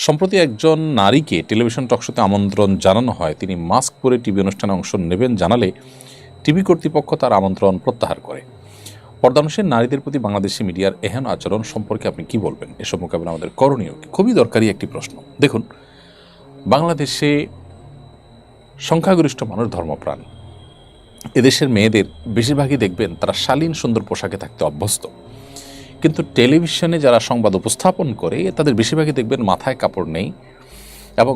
সম্প্রতি একজন নারীকে টেলিভিশন টকশোতে আমন্ত্রণ জানানো হয়, তিনি মাস্ক পরে টিভি অনুষ্ঠানে অংশ নেবেন জানালে টিভি কর্তৃপক্ষ তার আমন্ত্রণ প্রত্যাহার করে। পর্দানুষের নারীদের প্রতি বাংলাদেশি মিডিয়ার এহেন আচরণ সম্পর্কে আপনি কি বলবেন? এসব মোকাবেলা আমাদের করণীয় কি? খুবই দরকারি একটি প্রশ্ন। দেখুন, বাংলাদেশে সংখ্যাগরিষ্ঠ মানুষ ধর্মপ্রাণ। এদেশের মেয়েদের বেশিরভাগই দেখবেন তারা শালীন সুন্দর পোশাকে থাকতে অভ্যস্ত, কিন্তু টেলিভিশনে যারা সংবাদ উপস্থাপন করে তাদের বেশিরভাগই দেখবেন মাথায় কাপড় নেই এবং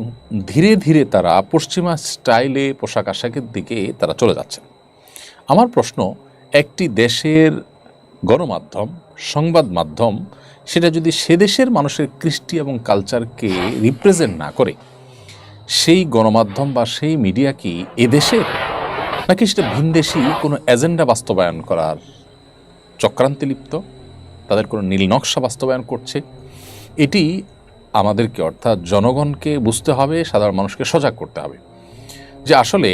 ধীরে ধীরে তারা পশ্চিমা স্টাইলে পোশাক আশাকের দিকে তারা চলে যাচ্ছে। আমার প্রশ্ন, একটি দেশের গণমাধ্যম, সংবাদ মাধ্যম, সেটা যদি সে দেশের মানুষের কৃষ্টি এবং কালচারকে রিপ্রেজেন্ট না করে, সেই গণমাধ্যম বা সেই মিডিয়া কি এদেশের, নাকি সেটা ভিনদেশি কোনো এজেন্ডা বাস্তবায়ন করার চক্রান্তে লিপ্ত, তাদের কোনো নীল নকশা বাস্তবায়ন করছে? এটি আমাদেরকে, অর্থাৎ জনগণকে বুঝতে হবে, সাধারণ মানুষকে সজাগ করতে হবে যে আসলে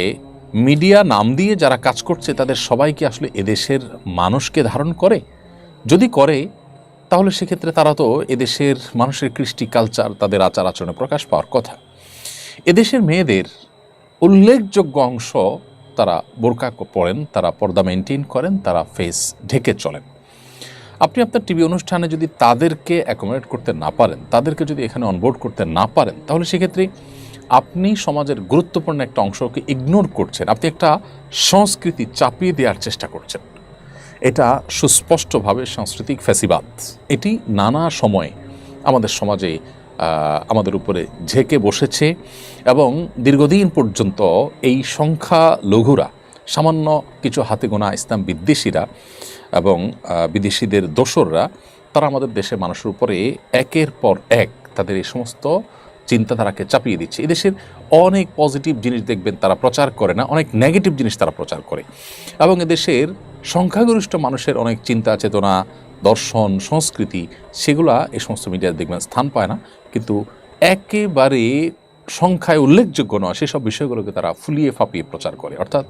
মিডিয়া নাম দিয়ে যারা কাজ করছে তাদের সবাই কি আসলে এদেশের মানুষকে ধারণ করে? যদি করে তাহলে সেক্ষেত্রে তারা তো এদেশের মানুষের কৃষ্টি কালচার, তাদের আচার আচরণে প্রকাশ পাওয়ার কথা। এদেশের মেয়েদের উল্লেখযোগ্য অংশ তারা বোরকা পরেন, তারা পর্দা মেনটেন করেন, তারা ফেস ঢেকে চলেন। আপনি আপনার টিভি অনুষ্ঠানে যদি তাদেরকে অ্যাকোমোডেট করতে না পারেন, তাদেরকে যদি এখানে অনবোর্ড করতে না পারেন, তাহলে সেক্ষেত্রে আপনি সমাজের গুরুত্বপূর্ণ একটা অংশকে ইগনোর করছেন, আপনি একটা সংস্কৃতি চাপিয়ে দেওয়ার চেষ্টা করছেন। এটা সুস্পষ্টভাবে সাংস্কৃতিক ফ্যাসিবাদ। এটি নানা সময়ে আমাদের সমাজে আমাদের উপরে ঝেঁকে বসেছে এবং দীর্ঘদিন পর্যন্ত এই সংখ্যা লঘুরা, সামান্য কিছু হাতে গোনা ইসলাম বিদ্বেষীরা এবং বিদেশিদের দোসররা, তারা আমাদের দেশের মানুষের উপরে একের পর এক তাদের এই সমস্ত চিন্তাধারাকে চাপিয়ে দিচ্ছে। এদেশের অনেক পজিটিভ জিনিস দেখবেন তারা প্রচার করে না, অনেক নেগেটিভ জিনিস তারা প্রচার করে। এবং এদেশের সংখ্যাগরিষ্ঠ মানুষের অনেক চিন্তা চেতনা, দর্শন, সংস্কৃতি, সেগুলা এই সমস্ত মিডিয়ায় দেখবেন স্থান পায় না। কিন্তু একেবারে সংখ্যায় উল্লেখযোগ্য নয় সেসব বিষয়গুলোকে তারা ফুলিয়ে ফাঁপিয়ে প্রচার করে, অর্থাৎ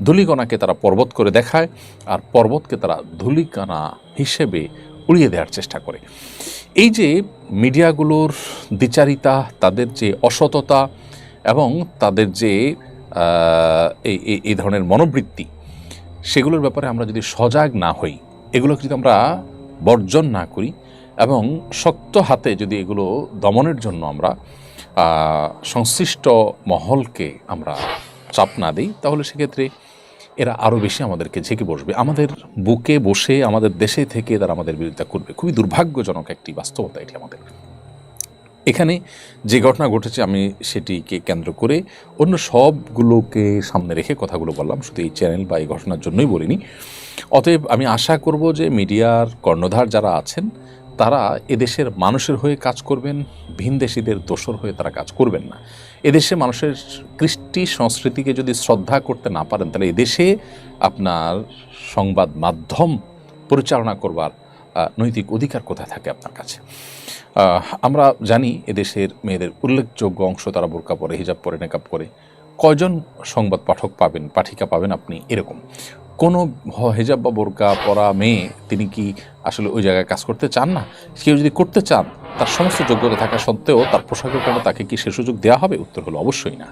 ধূলিকণাকে তারা পর্বত করে দেখায় আর পর্বতকে তারা ধূলিকণা হিসেবে উড়িয়ে দেওয়ার চেষ্টা করে। এই যে মিডিয়াগুলোর দ্বিচারিতা, তাদের যে অসততা এবং তাদের যে এই ধরনের মনোবৃত্তি, সেগুলোর ব্যাপারে আমরা যদি সজাগ না হই, এগুলোকে যদি আমরা বর্জন না করি এবং শক্ত হাতে যদি এগুলো দমনের জন্য আমরা সংশ্লিষ্ট মহলকে আমরা চাপ না দিই, তাহলে সেক্ষেত্রে এরা আরও বেশি আমাদেরকে ঝেঁকে বসবে, আমাদের বুকে বসে আমাদের দেশে থেকে তারা আমাদের বিরোধিতা করবে। খুবই দুর্ভাগ্যজনক একটি বাস্তবতা এটি আমাদের। এখানে যে ঘটনা ঘটেছে আমি সেটিকে কেন্দ্র করে অন্য সবগুলোকে সামনে রেখে কথাগুলো বললাম, শুধু এই চ্যানেল বা এই ঘটনার জন্যই বলিনি। অতএব আমি আশা করব যে মিডিয়ার কর্ণধার যারা আছেন তারা এদেশের মানুষের হয়ে কাজ করবেন, ভিনদেশীদের দোসর হয়ে তারা কাজ করবেন না। এদেশে মানুষের কৃষ্টি সংস্কৃতিকে যদি শ্রদ্ধা করতে না পারেন, তাহলে এদেশে আপনার সংবাদ মাধ্যম পরিচালনা করবার নৈতিক অধিকার কোথায় থাকে আপনার কাছে? আমরা জানি এদেশের মেয়েদের উল্লেখযোগ্য অংশ তারা বোরকা পরে, হিজাব পরে, নেকাব করে। কয়জন সংবাদ পাঠক পাবেন, পাঠিকা পাবেন আপনি এরকম? কোনো হিজাব বা বোরকা পরা মেয়ে তিনি কি আসলে ওই জায়গায় কাজ করতে চান না? কেউ যদি করতে চান, তার সমস্ত যোগ্যতা থাকা সত্ত্বেও তার পোশাকের কারণে তাকে কি সে সুযোগ দেওয়া হবে? উত্তর হলো অবশ্যই না।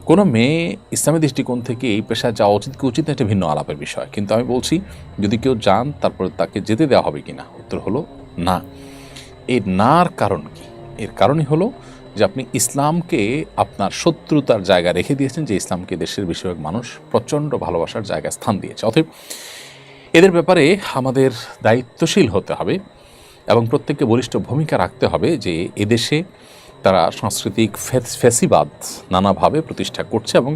কোনো মেয়ে ইসলামী দৃষ্টিকোণ থেকে এই পেশায় যাওয়া উচিত কি উচিত না, একটা ভিন্ন আলাপের বিষয়। কিন্তু আমি বলছি, যদি কেউ যান তারপরে তাকে যেতে দেওয়া হবে কি না? উত্তর হলো না। এর নার কারণ কি? এর কারণই হলো যে আপনি ইসলামকে আপনার শত্রুতার জায়গা রেখে দিয়েছেন, যে ইসলামকে দেশের বেশিরভাগ মানুষ প্রচণ্ড ভালোবাসার জায়গায় স্থান দিয়েছে। অতএব এদের ব্যাপারে আমাদের দায়িত্বশীল হতে হবে এবং প্রত্যেককে বলিষ্ঠ ভূমিকা রাখতে হবে যে এদেশে তারা সাংস্কৃতিক ফ্যাসিবাদ নানাভাবে প্রতিষ্ঠা করছে এবং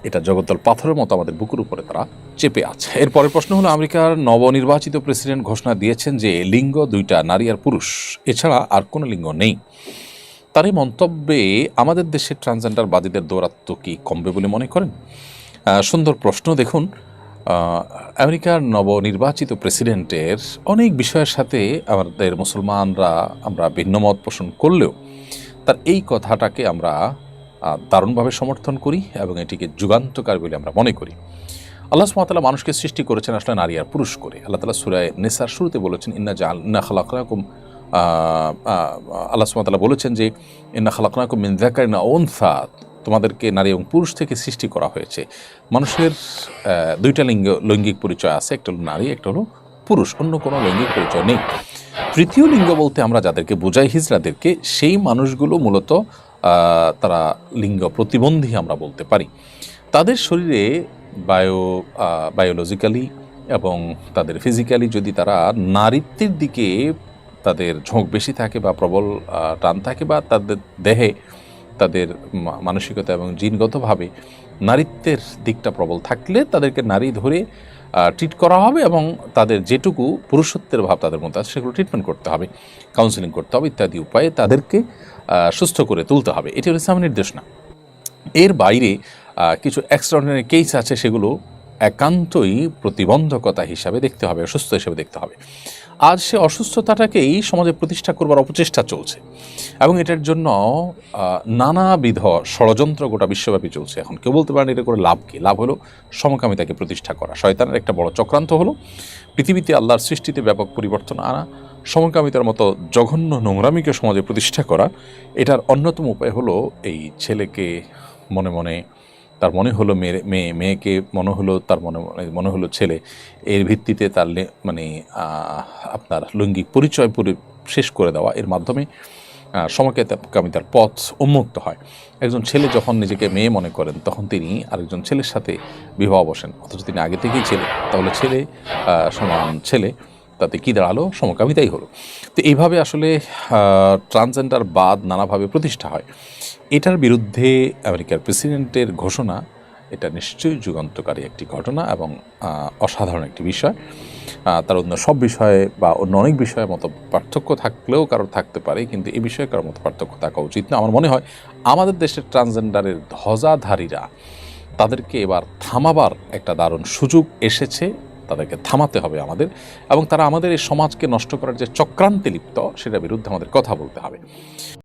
এটা জগদ্দল পাথরের মতো আমাদের বুকের উপরে তারা চেপে আছে। এরপরের প্রশ্ন হলো, আমেরিকার নবনির্বাচিত প্রেসিডেন্ট ঘোষণা দিয়েছেন যে লিঙ্গ দুইটা, নারী আর পুরুষ, এছাড়া আর কোনো লিঙ্গ নেই। তার এই মন্তব্যে আমাদের দেশের ট্রান্সজেন্ডারবাদীদের দৌরাত্ম্য কি কমবে বলে মনে করেন? সুন্দর প্রশ্ন। দেখুন, আমেরিকার নবনির্বাচিত প্রেসিডেন্টের অনেক বিষয়ের সাথে আমাদের মুসলমানরা আমরা ভিন্নমত পোষণ করলেও তার এই কথাটাকে আমরা দারুণভাবে সমর্থন করি এবং এটিকে যুগান্তকার বলে আমরা মনে করি। আল্লাহ সুবহানাহু ওয়া তাআলা মানুষকে সৃষ্টি করেছেন আসলে নারী আর পুরুষ করে। আল্লাহ তাআলা সূরা নিসার শুরুতে বলেছেন, ইন্না খালাকনাকুম আল্লাহ সুবহানাহু ওয়া তাআলা বলেছেন যে ইন্না খালাকনাকুম মিন যাকারিন ওয়া উনসা, তোমাদেরকে নারী এবং পুরুষ থেকে সৃষ্টি করা হয়েছে। মানুষের দুইটা লৈঙ্গিক পরিচয় আছে, একটা হলো নারী, একটা হলো পুরুষ, অন্য কোনো লৈঙ্গিক পরিচয় নেই। তৃতীয় লিঙ্গ বলতে আমরা যাদেরকে বোঝাই হিজড়াদেরকে, সেই মানুষগুলো মূলত তারা লিঙ্গ প্রতিবন্ধী আমরা বলতে পারি। তাদের শরীরে বায়োলজিক্যালি এবং তাদের ফিজিক্যালি যদি তারা নারীত্বের দিকে তাদের ঝোঁক বেশি থাকে বা প্রবল টান থাকে, বা তাদের দেহে তাদের মানসিকতা এবং জিনগতভাবে নারীত্বের দিকটা প্রবল থাকলে তাদেরকে নারী ধরে ট্রিট করা হবে, এবং তাদের যেটুকু পুরুষত্বের ভাব তাদের মধ্যে আছে সেগুলো ট্রিটমেন্ট করতে হবে, কাউন্সেলিং করতে হবে, ইত্যাদি উপায়ে তাদেরকে সুস্থ করে তুলতে হবে। এটি হলো ইসলামের নির্দেশ না। এর বাইরে কিছু এক্সট্রাঅর্ডিনারি কেস আছে, সেগুলো একান্তই প্রতিবন্ধকতা হিসাবে দেখতে হবে, অসুস্থ হিসাবে দেখতে হবে। আজ সে অসুস্থতাটাকেই সমাজে প্রতিষ্ঠা করবার অপচেষ্টা চলছে, এবং এটার জন্য নানাবিধ ষড়যন্ত্র গোটা বিশ্বব্যাপী চলছে। এখন কেউ বলতে পারেন এটা করে লাভ কী? লাভ হলো সমকামিতাকে প্রতিষ্ঠা করা। শয়তানের একটা বড় চক্রান্ত হলো পৃথিবীতে আল্লাহর সৃষ্টিতে ব্যাপক পরিবর্তন আনা, সমকামিতার মতো জঘন্য নোংরামিকে সমাজে প্রতিষ্ঠা করা। এটার অন্যতম উপায় হলো এই ছেলেকে মনে মনে তার মনে হলো মেয়ে, মেয়েকে মনে হলো তার মনে হলো ছেলে, এর ভিত্তিতে তার আপনার লৈঙ্গিক পরিচয় পুরো শেষ করে দেওয়া। এর মাধ্যমে সমকামিতার পথ উন্মুক্ত হয়। একজন ছেলে যখন নিজেকে মেয়ে মনে করেন, তখন তিনি আরেকজন ছেলের সাথে বিবাহ বসেন, অথচ তিনি আগে থেকেই ছেলে। তাহলে ছেলে সমান ছেলে, তাতে কী দাঁড়ালো? সমকামিতাই হলো। তো এইভাবে আসলে ট্রান্সজেন্ডার বাদ নানাভাবে প্রতিষ্ঠা হয়। এটার বিরুদ্ধে আমেরিকার প্রেসিডেন্টের ঘোষণা, এটা নিশ্চয়ই যুগান্তকারী একটি ঘটনা এবং অসাধারণ একটি বিষয়। তার অন্য সব বিষয়ে বা অন্য অনেক বিষয়ের মতো পার্থক্য থাকলেও কারোর থাকতে পারে, কিন্তু এই বিষয়ে কারোর মতো পার্থক্য থাকা উচিত না। আমার মনে হয় আমাদের দেশের ট্রান্সজেন্ডারের ধ্বজাধারীরা, তাদেরকে এবার থামাবার একটা দারুণ সুযোগ এসেছে। তাদেরকে থামাতে হবে আমাদের, এবং তারা আমাদের এই সমাজকে নষ্ট করার যে চক্রান্তে লিপ্ত, সেটার বিরুদ্ধে আমাদের কথা বলতে হবে।